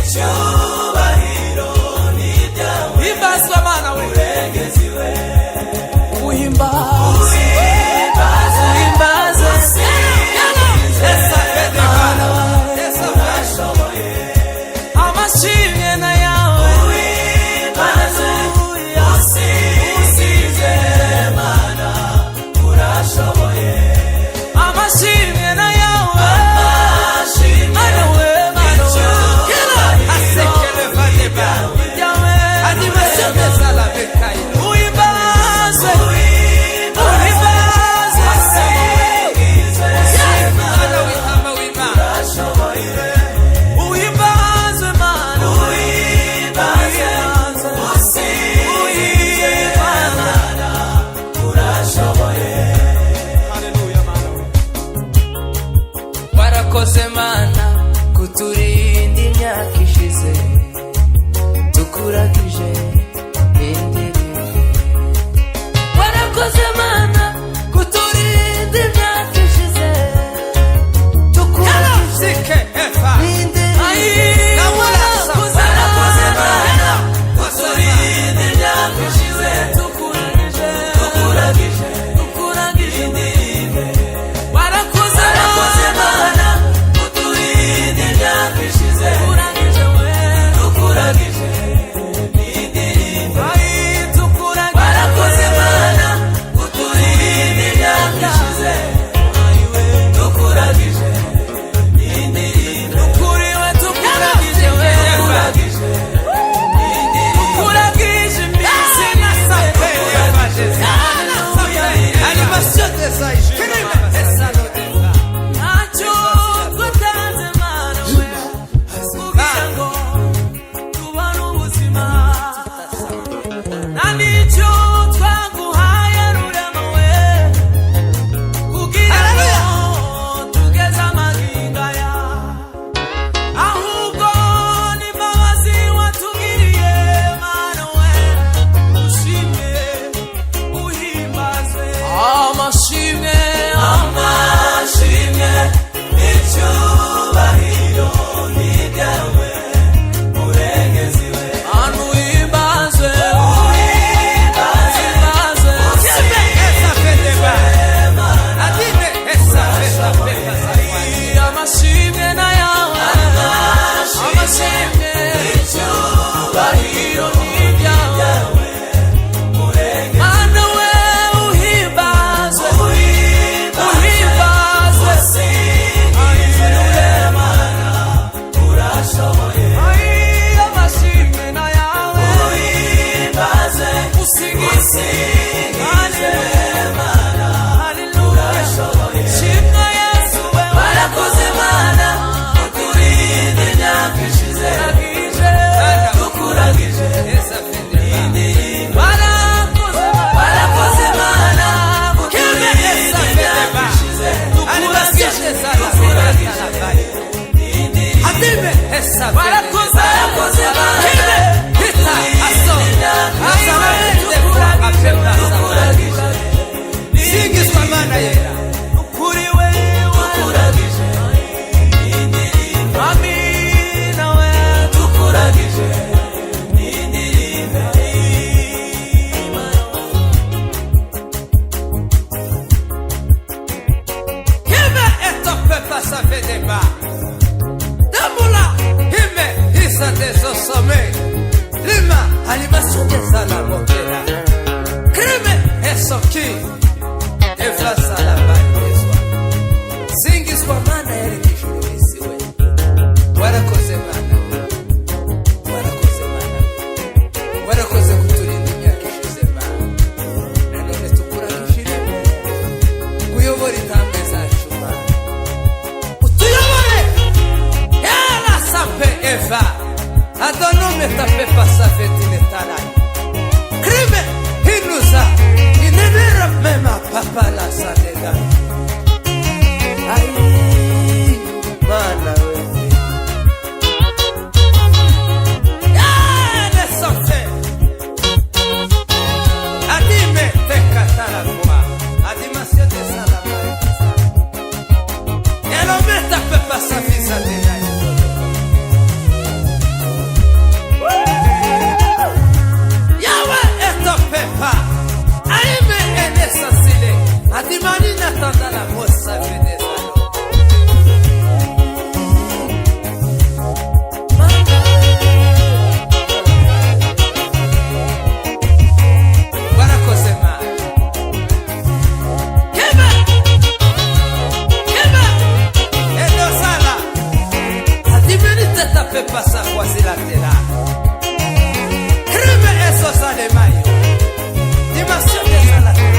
icyubahiro ni ibyawe. Himbazwa Mana we, Murengezi we, uhimbaze, uhimbaze, esa Mana we, esa urashoboye. amashimwe na yawe, Uhimbaze, usize Mana, urashoboye. amashimwe na yawe, Amashimwe, Mana we, Mana we, icyubahiro asekele vadeba, yawe, adimasebe la bekai, uhimbaze, uhimbaze, Mana we, hama we, Mana, urashoboye. uhimbaze Mana, uhimbaze, Usize Mana, urashoboye. Haleluya Mana we. Warakoze Mana kuturinda imyaka ishize, tukuragije indirimbo. Warakoze Mana kuturinda imyaka ishize, tukuragije indirimbo. Warakoze Mana, kuturinda imyaka ishize, tukuragije indirimbo. Warakoze Warakoze Mana, kuturinda imyaka ishize, tukuragije indirimbo. Warakoze Mana, kuturinda imyaka ishize, tukuragije indirimbo. Tukuragije ntacyo twatanze Mana we, kugira ngo tubone ubuzima, nta n'icyo twaguhaye Rurema we, kugira ngo tugeze amagingo aya, ahubwo n'imbabazi watugiriye Mana we, ushimwe uhimbazwe. Amashimwe, amashimwe, icyubahiro ni ibyawe. Murengezi we, anu uhimbazwe, uhimbaze, amashimwe na yawe, amashimwe, icyubahiro ni ibyawe. murengezi. Mana we, uhimbazwe, uhimbazwe, Usize Mana, urashoboye. amashimwe na yawe, Uhimbaze, usingize, usize Mana, urashoboye. shimwa Yesu we, Warakoze Mana, kuturinda imyaka ishize, tukuragije indirimbo. Warakoze Mana, kuturinda imyaka ishize, tukuragije indirimbo. Warakoze Mana, kuturinda imyaka ishize, tukuragije singizwa Mana yera, ukuri wewe, tukuragije indirimbo. amina we, Tukuragije indirimbo. hime eto pepa sa vedeba, damula hime hisa deso some, lima animation de sala motera, kreme esoki, efla sala baizwa, singizwa Mana yeri kishurisi we, warakoze Mana we, warakoze Mana we, warakoze kuturinda imyaka ishize Mana, nanone tukuragishire kuyobora intambwe zacu Mana, utuyobore yara sape eva adonome tape pasafeti netanai krime hinuza inenera mema papala sadega. Ai Mana we, yale sote adime tekatara kwa adimasio de salama yalometa pepa safisa de te tapez pas ça, croisez la tela. Crime et sauce à des maillots. Dimension des salades.